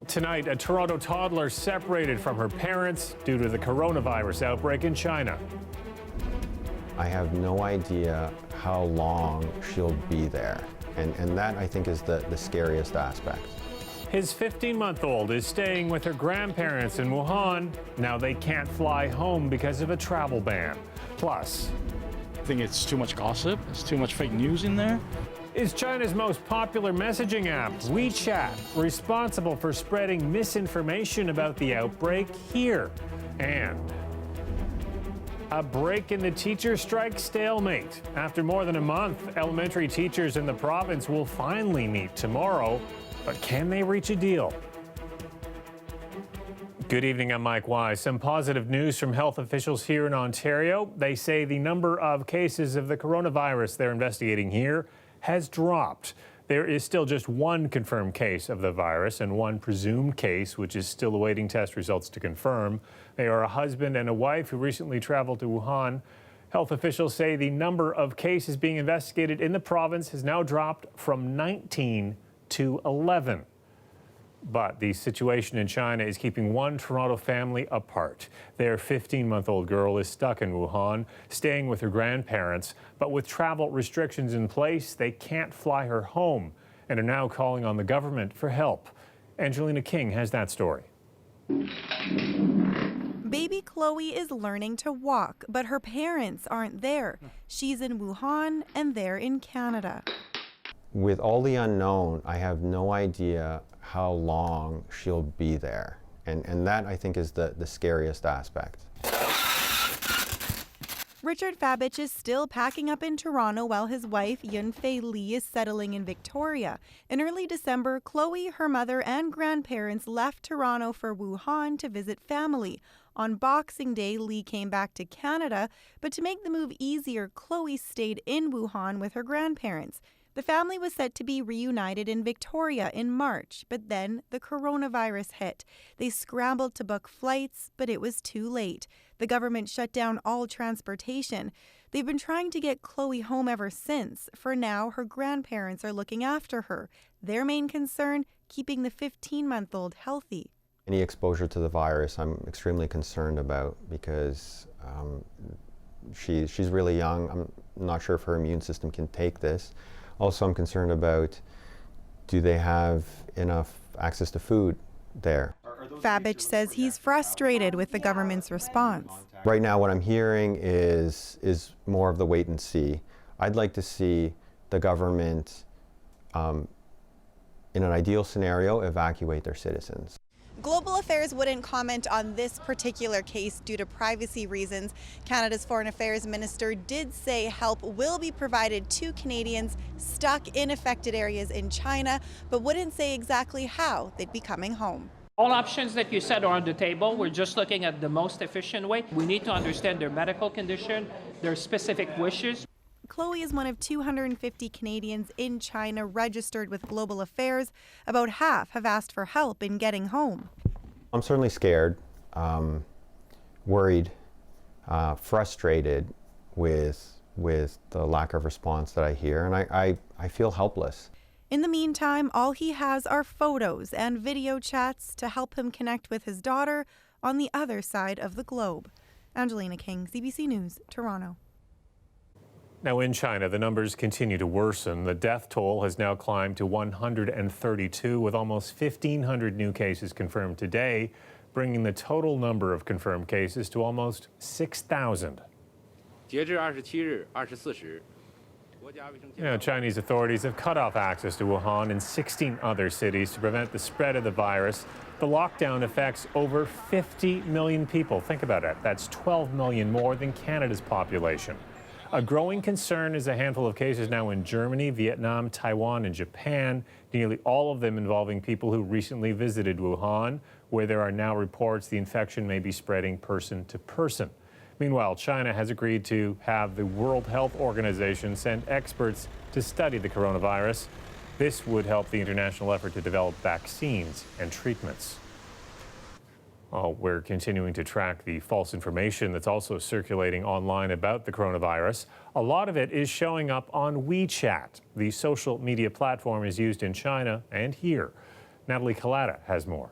Tonight, a Toronto toddler separated from her parents due to the coronavirus outbreak in China. I have no idea how long she'll be there. And that, I think, is the scariest aspect. His 15-month-old is staying with her grandparents in Wuhan. Now they can't fly home because of a travel ban. Plus, I think it's too much gossip. It's too much fake news in there. is China's most popular messaging app, WeChat, responsible for spreading misinformation about the outbreak here. And a break in the teacher strike stalemate. After more than a month, elementary teachers in the province will finally meet tomorrow. But can they reach a deal? Good evening, I'm Mike Wise. Some positive news from health officials here in Ontario. They say the number of cases of the coronavirus they're investigating here has dropped. There is still just one confirmed case of the virus and one presumed case, which is still awaiting test results to confirm. They are a husband and a wife who recently traveled to Wuhan. Health officials say the number of cases being investigated in the province has now dropped from 19 to 11. But the situation in China is keeping one Toronto family apart. Their 15-month-old girl is stuck in Wuhan, staying with her grandparents. But with travel restrictions in place, they can't fly her home and are now calling on the government for help. Angelina King has that story. Baby Chloe is learning to walk, but her parents aren't there. She's in Wuhan and they're in Canada. With all the unknown, I have no idea how long she'll be there. And that, I think, is the scariest aspect. Richard Fabich is still packing up in Toronto while his wife, Yunfei Lee, is settling in Victoria. In early December, Chloe, her mother, and grandparents left Toronto for Wuhan to visit family. On Boxing Day, Lee came back to Canada, but to make the move easier, Chloe stayed in Wuhan with her grandparents. The family was set to be reunited in Victoria in March, but then the coronavirus hit. They scrambled to book flights, but it was too late. The government shut down all transportation. They've been trying to get Chloe home ever since. For now, her grandparents are looking after her. Their main concern, keeping the 15-month-old healthy. Any exposure to the virus, I'm extremely concerned about because she's really young. I'm not sure if her immune system can take this. Also, I'm concerned about, do they have enough access to food there? Fabich says he's frustrated with the government's response. Right now, what I'm hearing is more of the wait and see. I'd like to see the government, in an ideal scenario, evacuate their citizens. Global Affairs wouldn't comment on this particular case due to privacy reasons. Canada's Foreign Affairs Minister did say help will be provided to Canadians stuck in affected areas in China, but wouldn't say exactly how they'd be coming home. All options that you said are on the table. We're just looking at the most efficient way. We need to understand their medical condition, their specific wishes. Chloe is one of 250 Canadians in China registered with Global Affairs. About half have asked for help in getting home. I'm certainly scared, worried, frustrated with the lack of response that I hear, and I feel helpless. In the meantime, all he has are photos and video chats to help him connect with his daughter on the other side of the globe. Angelina King, CBC News, Toronto. Now in China, the numbers continue to worsen. The death toll has now climbed to 132, with almost 1,500 new cases confirmed today, bringing the total number of confirmed cases to almost 6,000. Chinese authorities have cut off access to Wuhan and 16 other cities to prevent the spread of the virus. The lockdown affects over 50 million people. Think about it. That's 12 million more than Canada's population. A growing concern is a handful of cases now in Germany, Vietnam, Taiwan, and Japan, nearly all of them involving people who recently visited Wuhan, where there are now reports the infection may be spreading person to person. Meanwhile, China has agreed to have the World Health Organization send experts to study the coronavirus. This would help the international effort to develop vaccines and treatments. Oh, we're continuing to track the false information that's also circulating online about the coronavirus. A lot of it is showing up on WeChat. The social media platform is used in China and here. Natalie Collada has more.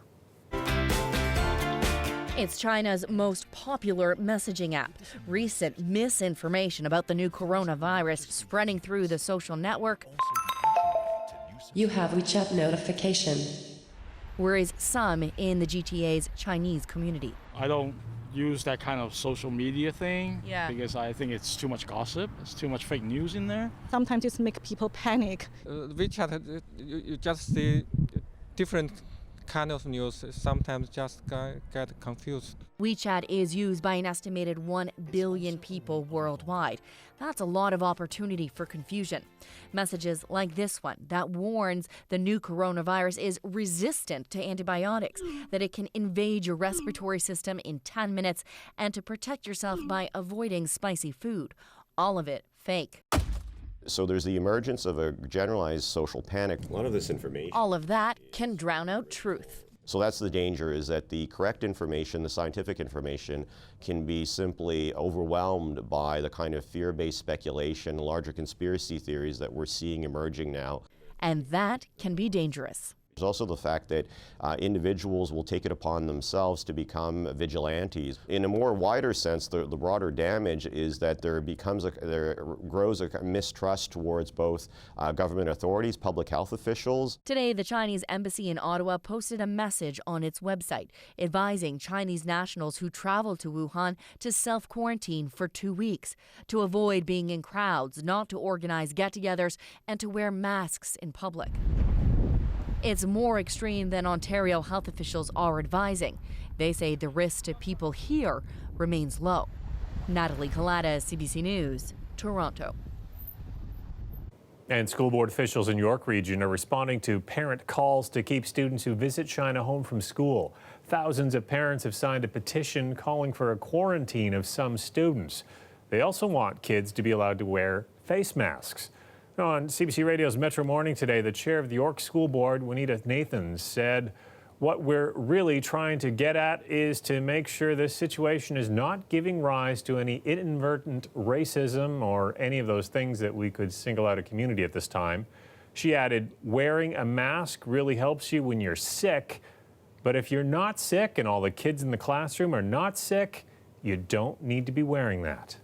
It's China's most popular messaging app. Recent misinformation about the new coronavirus spreading through the social network You have WeChat notification. worries some in the GTA's Chinese community. I don't use that kind of social media thing because I think it's too much gossip. It's too much fake news in there. Sometimes it makes people panic. WeChat, you just see different kind of news. Sometimes just get confused. WeChat is used by an estimated 1 billion people worldwide. That's a lot of opportunity for confusion. Messages like this one that warns the new coronavirus is resistant to antibiotics, that it can invade your respiratory system in 10 minutes, and to protect yourself by avoiding spicy food. All of it fake. So there's the emergence of a generalized social panic. A lot of this information. All of that can drown out truth. So that's the danger, is that the correct information, the scientific information, can be simply overwhelmed by the kind of fear-based speculation, larger conspiracy theories that we're seeing emerging now. And that can be dangerous. There's also the fact that individuals will take it upon themselves to become vigilantes. In a more wider sense, the broader damage is that there grows a mistrust towards both government authorities, public health officials. Today, the Chinese embassy in Ottawa posted a message on its website advising Chinese nationals who travel to Wuhan to self-quarantine for 2 weeks, to avoid being in crowds, not to organize get-togethers, and to wear masks in public. It's more extreme than Ontario health officials are advising. They say the risk to people here remains low. Natalie Collada, CBC News, Toronto. And school board officials in York Region are responding to parent calls to keep students who visit China home from school. Thousands of parents have signed a petition calling for a quarantine of some students. They also want kids to be allowed to wear face masks. On CBC Radio's Metro Morning today, the chair of the York School Board, Juanita Nathans, said what we're really trying to get at is to make sure this situation is not giving rise to any inadvertent racism or any of those things that we could single out a community at this time. She added, wearing a mask really helps you when you're sick, but if you're not sick and all the kids in the classroom are not sick, you don't need to be wearing that.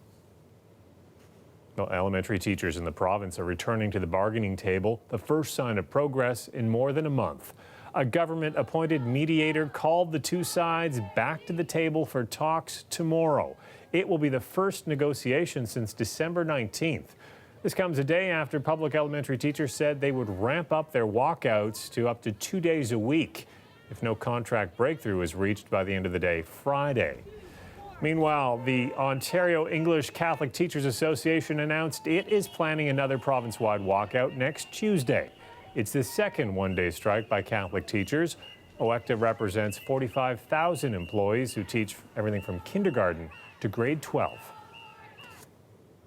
Well, elementary teachers in the province are returning to the bargaining table, the first sign of progress in more than a month. A government-appointed mediator called the two sides back to the table for talks tomorrow. It will be the first negotiation since December 19th. This comes a day after public elementary teachers said they would ramp up their walkouts to up to 2 days a week if no contract breakthrough is reached by the end of the day Friday. Meanwhile, the Ontario English Catholic Teachers Association announced it is planning another province-wide walkout next Tuesday. It's the second one-day strike by Catholic teachers. OECTA represents 45,000 employees who teach everything from kindergarten to grade 12.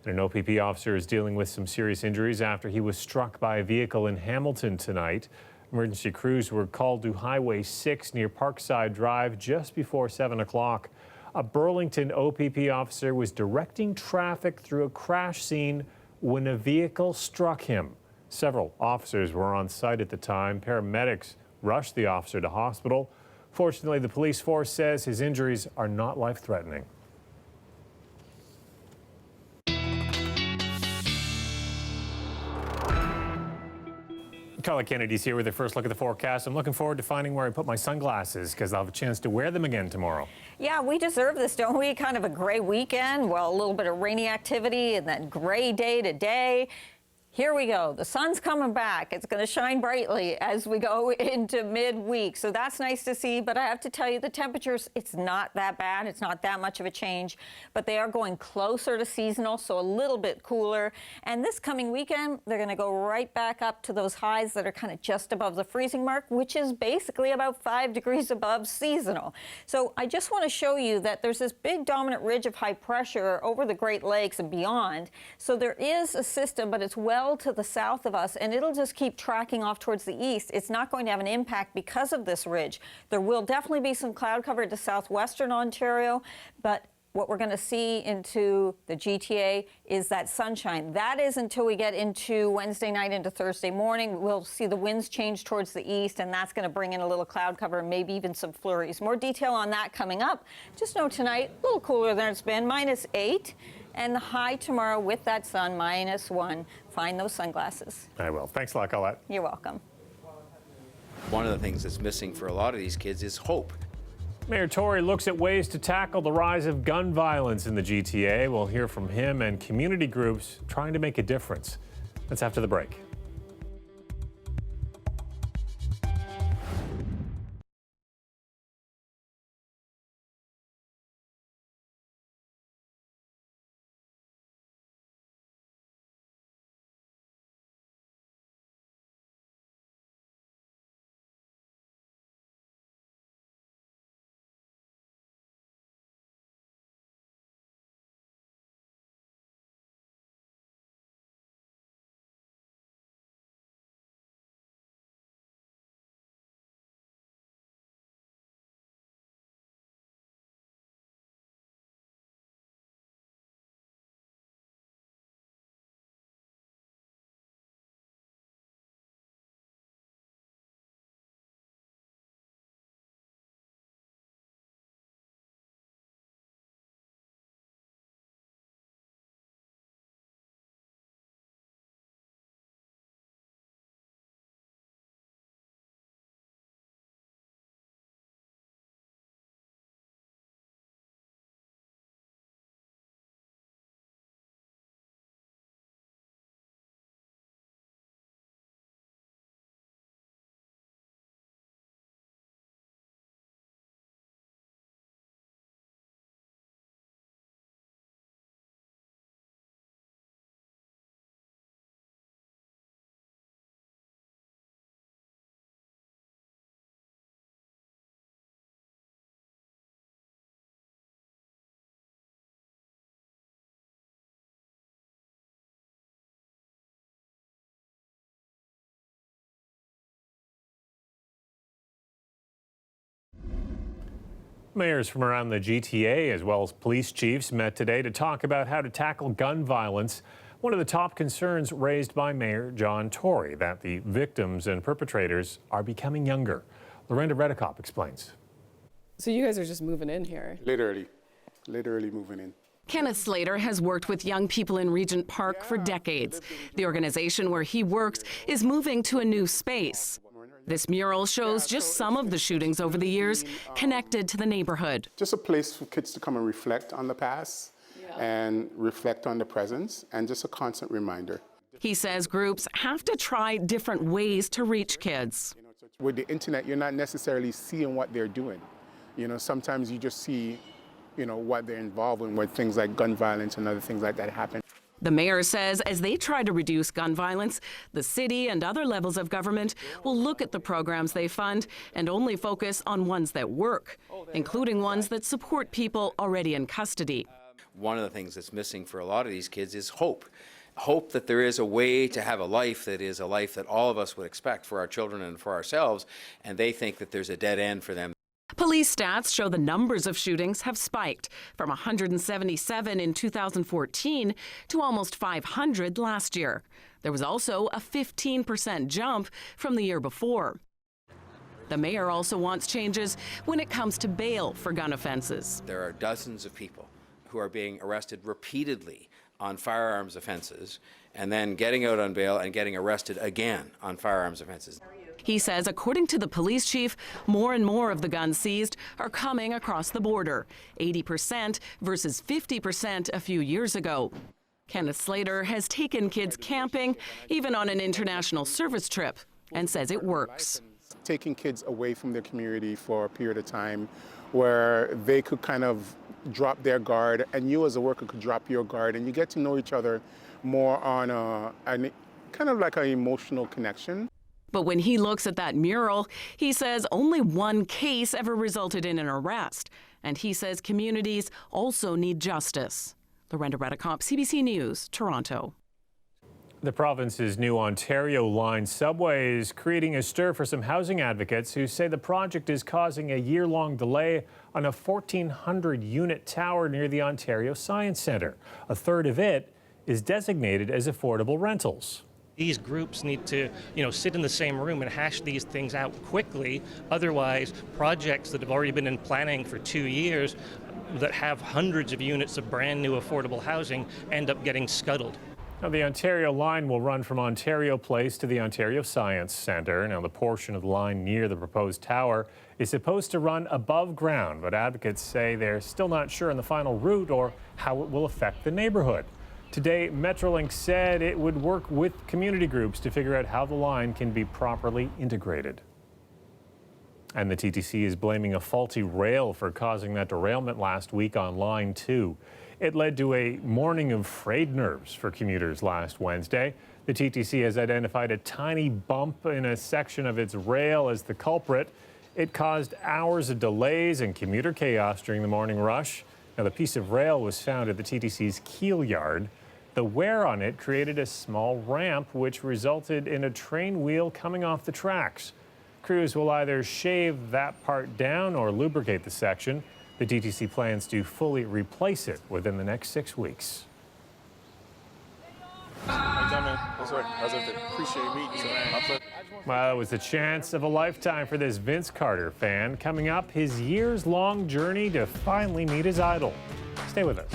An OPP officer is dealing with some serious injuries after he was struck by a vehicle in Hamilton tonight. Emergency crews were called to Highway 6 near Parkside Drive just before 7 o'clock. A Burlington OPP officer was directing traffic through a crash scene when a vehicle struck him. Several officers were on site at the time. Paramedics rushed the officer to hospital. Fortunately, the police force says his injuries are not life-threatening. Carla Kennedy's here with a first look at the forecast. I'm looking forward to finding where I put my sunglasses because I'll have a chance to wear them again tomorrow. Yeah, we deserve this, don't we? Kind of a gray weekend. Well, a little bit of rainy activity and then gray day to day. Here we go. The sun's coming back. It's going to shine brightly as we go into midweek. So that's nice to see. But I have to tell you, the temperatures, it's not that bad. It's not that much of a change. But they are going closer to seasonal, so a little bit cooler. And this coming weekend, they're going to go right back up to those highs that are kind of just above the freezing mark, which is basically about 5 degrees above seasonal. So I just want to show you that there's this big dominant ridge of high pressure over the Great Lakes and beyond. So there is a system, but it's well to the south of us, and it'll just keep tracking off towards the east. It's not going to have an impact because of this ridge. There will definitely be some cloud cover to southwestern Ontario, but what we're going to see into the GTA is that sunshine. That is until we get into Wednesday night into Thursday morning. We'll see the winds change towards the east, and that's going to bring in a little cloud cover and maybe even some flurries. More detail on that coming up. Just know tonight, a little cooler than it's been, -8. And the high tomorrow with that sun, -1. Find those sunglasses. I will. Thanks a lot, Colette. You're welcome. One of the things that's missing for a lot of these kids is hope. Mayor Tory looks at ways to tackle the rise of gun violence in the GTA. We'll hear from him and community groups trying to make a difference. That's after the break. Mayors from around the GTA, as well as police chiefs, met today to talk about how to tackle gun violence. One of the top concerns raised by Mayor John Tory, that the victims and perpetrators are becoming younger. Lorenda Redekop explains. So you guys are just moving in here? Literally moving in. Kenneth Slater has worked with young people in Regent Park for decades. The organization where he works is moving to a new space. This mural shows just some of the shootings over the years connected to the neighborhood. Just a place for kids to come and reflect on the past and reflect on the present, and just a constant reminder. He says groups have to try different ways to reach kids. With the internet, you're not necessarily seeing what they're doing. Sometimes you just see, what they're involved in, where things like gun violence and other things like that happen. The mayor says as they try to reduce gun violence, the city and other levels of government will look at the programs they fund and only focus on ones that work, including ones that support people already in custody. One of the things that's missing for a lot of these kids is hope. Hope that there is a way to have a life that is a life that all of us would expect for our children and for ourselves, and they think that there's a dead end for them. Police stats show the numbers of shootings have spiked from 177 in 2014 to almost 500 last year. There was also a 15% jump from the year before. The mayor also wants changes when it comes to bail for gun offenses. There are dozens of people who are being arrested repeatedly on firearms offenses and then getting out on bail and getting arrested again on firearms offenses. He says, according to the police chief, more and more of the guns seized are coming across the border, 80% versus 50% a few years ago. Kenneth Slater has taken kids camping, even on an international service trip, and says it works. Taking kids away from their community for a period of time where they could kind of drop their guard, and you as a worker could drop your guard, and you get to know each other more on a kind of like an emotional connection. But when he looks at that mural, he says only one case ever resulted in an arrest. And he says communities also need justice. Lorenda Redekop, CBC News, Toronto. The province's new Ontario Line subway is creating a stir for some housing advocates who say the project is causing a year-long delay on a 1,400-unit tower near the Ontario Science Centre. A third of it is designated as affordable rentals. These groups need to, sit in the same room and hash these things out quickly. Otherwise, projects that have already been in planning for 2 years that have hundreds of units of brand new affordable housing end up getting scuttled. Now, the Ontario Line will run from Ontario Place to the Ontario Science Centre. Now, the portion of the line near the proposed tower is supposed to run above ground, but advocates say they're still not sure on the final route or how it will affect the neighborhood. Today, Metrolink said it would work with community groups to figure out how the line can be properly integrated. And the TTC is blaming a faulty rail for causing that derailment last week on Line 2. It led to a morning of frayed nerves for commuters last Wednesday. The TTC has identified a tiny bump in a section of its rail as the culprit. It caused hours of delays and commuter chaos during the morning rush. Now, the piece of rail was found at the TTC's Keel Yard. The wear on it created a small ramp, which resulted in a train wheel coming off the tracks. Crews will either shave that part down or lubricate the section. The TTC plans to fully replace it within the next 6 weeks. Well, it was the chance of a lifetime for this Vince Carter fan. Coming up, his years-long journey to finally meet his idol. Stay with us.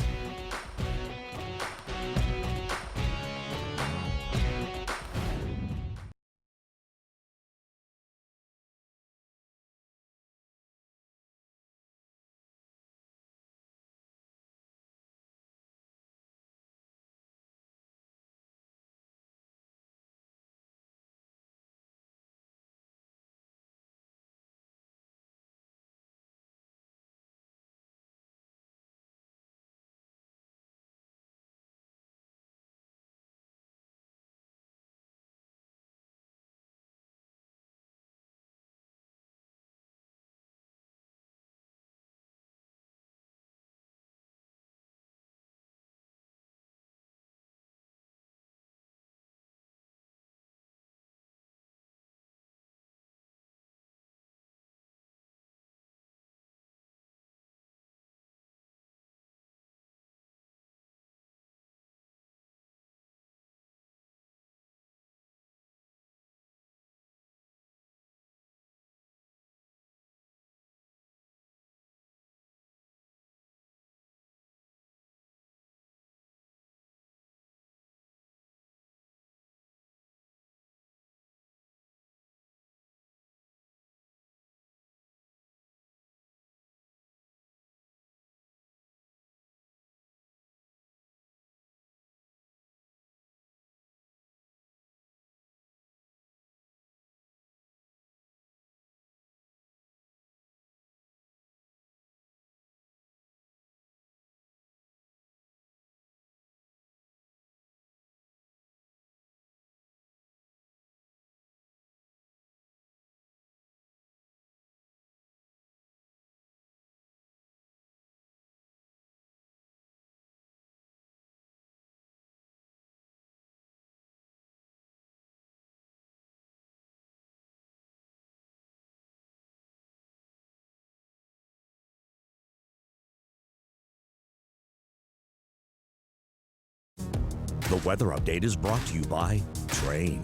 The weather update is brought to you by Train,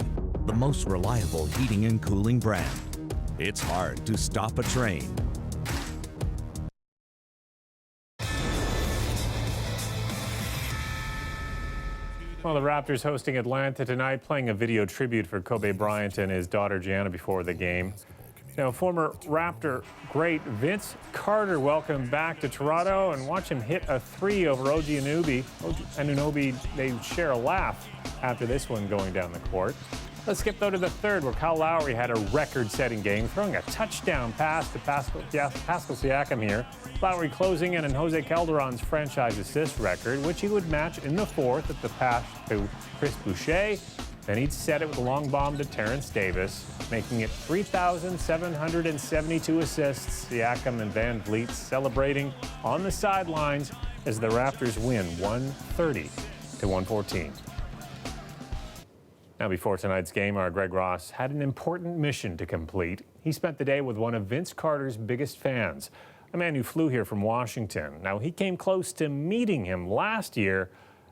the most reliable heating and cooling brand. It's hard to stop a train. Well, the Raptors hosting Atlanta tonight, playing a video tribute for Kobe Bryant and his daughter Gianna before the game. Now, former Raptor great Vince Carter welcome back to Toronto, and watch him hit a three over OG Anunoby. They share a laugh after this one going down the court. Let's skip, though, to the third, where Kyle Lowry had a record-setting game, throwing a touchdown pass to Pascal Siakam here. Lowry closing in on Jose Calderon's franchise assist record, which he would match in the fourth at the pass to Chris Boucher. Then he'd set it with a long bomb to Terrence Davis, making it 3,772 assists. Siakam and Van Vliet celebrating on the sidelines as the Raptors win 130-114. Now, before tonight's game, our Greg Ross had an important mission to complete. He spent the day with one of Vince Carter's biggest fans, a man who flew here from Washington. Now, he came close to meeting him last year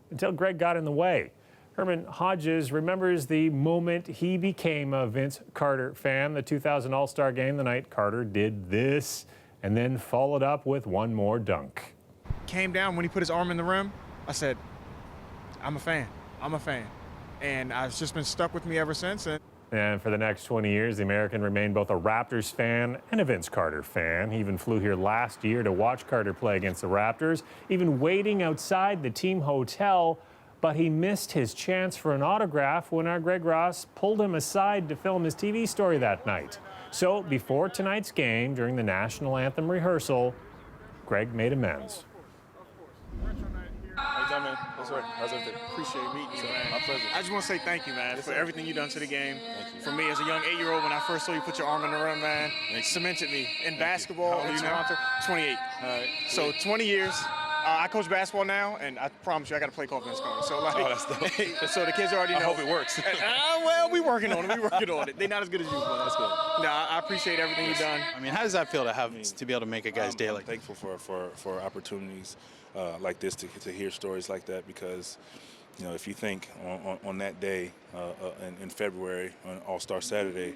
until Greg got in the way. Herman Hodges remembers the moment he became a Vince Carter fan, the 2000 All-Star game, the night Carter did this, and then followed up with one more dunk. Came down when he put his arm in the rim. I said, I'm a fan. I'm a fan. And it's just been stuck with me ever since. And for the next 20 years, the American remained both a Raptors fan and a Vince Carter fan. He even flew here last year to watch Carter play against the Raptors, even waiting outside the team hotel. But he missed his chance for an autograph when our Greg Ross pulled him aside to film his TV story that night. So before tonight's game, during the national anthem rehearsal, Greg made amends. How you doing, man? That's right. How's everything? Appreciate meeting you, man. My pleasure. I just want to say thank you, man, for everything you've done to the game. Thank you. For me, as a young 8-year-old, when I first saw you put your arm in the rim, man, it cemented me in basketball in Toronto. 28. All right. So 20 years. I coach basketball now, and I promise you, I got to play call Vince Carter. So, like, that's dope. So the kids already know. I hope it works. Well, we working on it. We working on it. They're not as good as you, but that's good. No, I appreciate everything you've done. I mean, how does that feel to be able to make a guy's day like that? I'm thankful for opportunities like this to hear stories like that, because, you know, if you think on that day in February, on All-Star Saturday,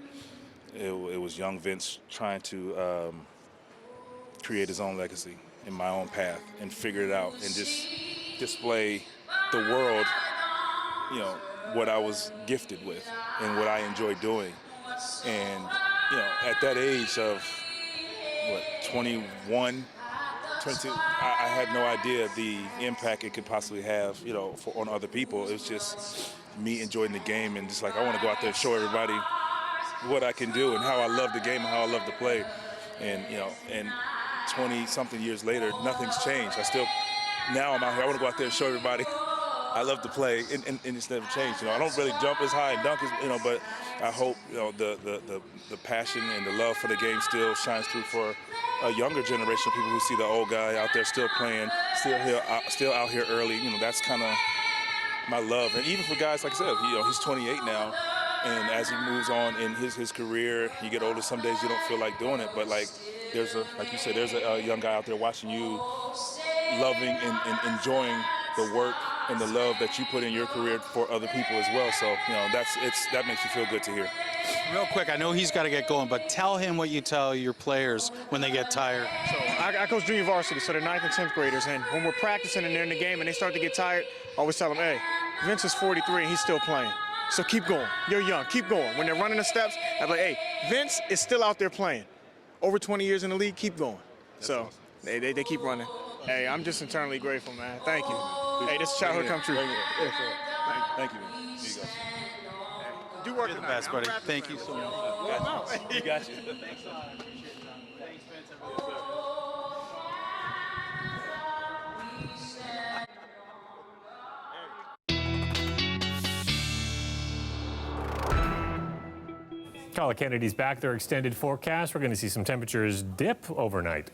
it was young Vince trying to create his own legacy in my own path and figure it out and just display the world, you know, what I was gifted with and what I enjoy doing. And, you know, at that age of, 21, 22, I had no idea the impact it could possibly have, you know, on other people. It was just me enjoying the game and just like, I want to go out there and show everybody what I can do and how I love the game and how I love to play. And, you know, and 20-something years later, nothing's changed. Now I'm out here, I want to go out there and show everybody I love to play, and it's never changed. You know, I don't really jump as high and dunk as, you know, but I hope, you know, the passion and the love for the game still shines through for a younger generation of people who see the old guy out there still playing, still out here early. You know, that's kind of my love. And even for guys, like I said, you know, he's 28 now, and as he moves on in his career, you get older, some days you don't feel like doing it, but like you said, there's a young guy out there watching you, loving and enjoying the work and the love that you put in your career for other people as well. So, you know, that makes you feel good to hear. Real quick, I know he's got to get going, but tell him what you tell your players when they get tired. So I coach junior varsity, so they're 9th and 10th graders, and when we're practicing and they're in the game and they start to get tired, I always tell them, hey, Vince is 43 and he's still playing. So keep going. You're young. Keep going. When they're running the steps, I'm like, hey, Vince is still out there playing. Over 20 years in the league, keep going. That's awesome. They keep running. Hey, I'm just eternally grateful, man. Thank you. Hey, this is childhood come true. Thank you, man. Here you go. Do work You're the best, buddy. Thank you so much. You got you. Thanks. Carla Kennedy's back. Their extended forecast. We're going to see some temperatures dip overnight.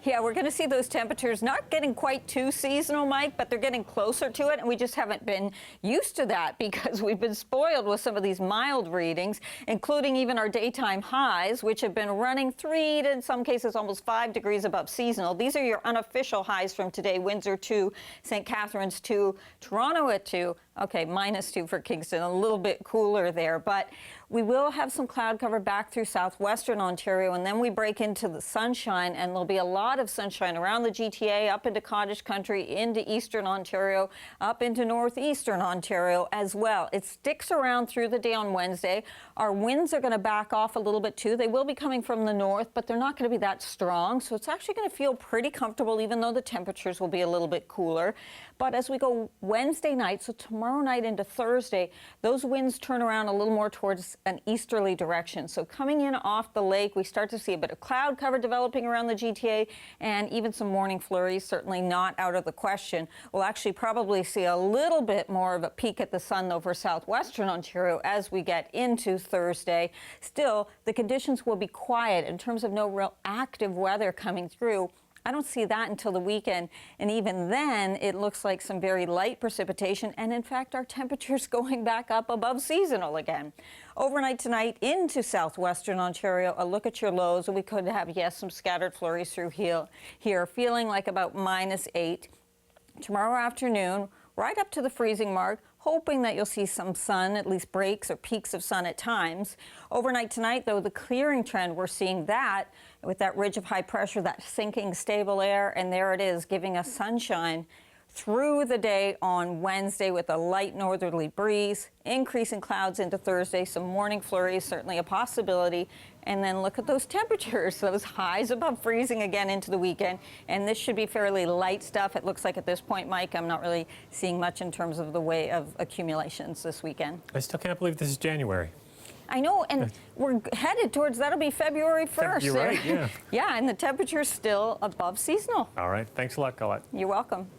Yeah, we're going to see those temperatures not getting quite too seasonal, Mike, but they're getting closer to it, and we just haven't been used to that because we've been spoiled with some of these mild readings, including even our daytime highs, which have been running 3 to, in some cases, almost 5 degrees above seasonal. These are your unofficial highs from today. Windsor 2, St. Catharines 2, Toronto at 2. Okay, -2 for Kingston, a little bit cooler there, but we will have some cloud cover back through southwestern Ontario, and then we break into the sunshine, and there'll be a lot of sunshine around the GTA, up into Cottage Country, into eastern Ontario, up into northeastern Ontario as well. It sticks around through the day on Wednesday. Our winds are going to back off a little bit too. They will be coming from the north, but they're not going to be that strong, so it's actually going to feel pretty comfortable, even though the temperatures will be a little bit cooler. But as we go Wednesday night, so tomorrow night into Thursday, those winds turn around a little more towards an easterly direction. So coming in off the lake, we start to see a bit of cloud cover developing around the GTA, and even some morning flurries, certainly not out of the question. We'll actually probably see a little bit more of a peek at the sun over southwestern Ontario as we get into Thursday. Still, the conditions will be quiet in terms of no real active weather coming through I don't see that until the weekend, and even then, it looks like some very light precipitation, and in fact, our temperatures going back up above seasonal again. Overnight tonight into southwestern Ontario, a look at your lows, and we could have, yes, some scattered flurries through here, feeling like about -8. Tomorrow afternoon, right up to the freezing mark, hoping that you'll see some sun, at least breaks or peaks of sun at times. Overnight tonight, though, the clearing trend, we're seeing that with that ridge of high pressure, that sinking stable air, and there it is, giving us sunshine through the day on Wednesday with a light northerly breeze, increasing clouds into Thursday, some morning flurries, certainly a possibility. And then look at those temperatures, those highs above freezing again into the weekend. And this should be fairly light stuff. It looks like at this point, Mike, I'm not really seeing much in terms of the way of accumulations this weekend. I still can't believe this is January. I know, and we're headed towards, that'll be February 1st. You're right, yeah. Yeah, and the temperature's still above seasonal. All right, thanks a lot, Colette. You're welcome.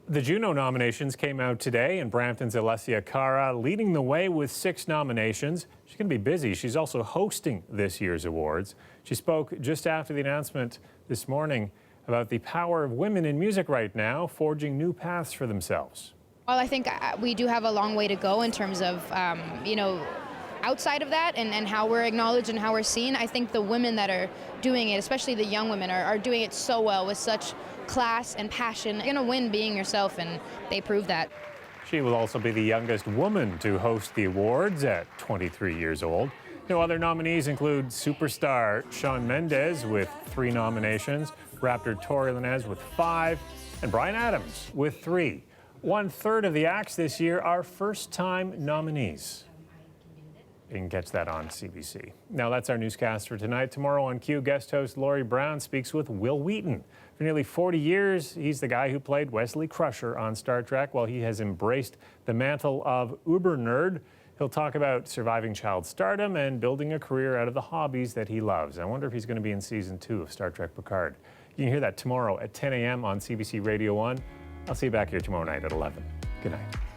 The Juno nominations came out today, and Brampton's Alessia Cara leading the way with 6 nominations. She's going to be busy. She's also hosting this year's awards. She spoke just after the announcement this morning about the power of women in music right now, forging new paths for themselves. Well, I think we do have a long way to go in terms of, outside of that and how we're acknowledged and how we're seen. I think the women that are doing it, especially the young women, are doing it so well with such class and passion. You're going to win being yourself, and they prove that. She will also be the youngest woman to host the awards at 23 years old. Other nominees include superstar Shawn Mendes with 3 nominations, rapper Tory Lanez with 5, and Bryan Adams with 3. 1/3 of the acts this year are first-time nominees. You can catch that on CBC. Now that's our newscast for tonight. Tomorrow on Q, guest host Laurie Brown speaks with Will Wheaton. For nearly 40 years, he's the guy who played Wesley Crusher on Star Trek, while he has embraced the mantle of uber nerd. He'll talk about surviving child stardom and building a career out of the hobbies that he loves. I wonder if he's going to be in season 2 of Star Trek Picard. You can hear that tomorrow at 10 a.m. on CBC Radio 1. I'll see you back here tomorrow night at 11. Good night.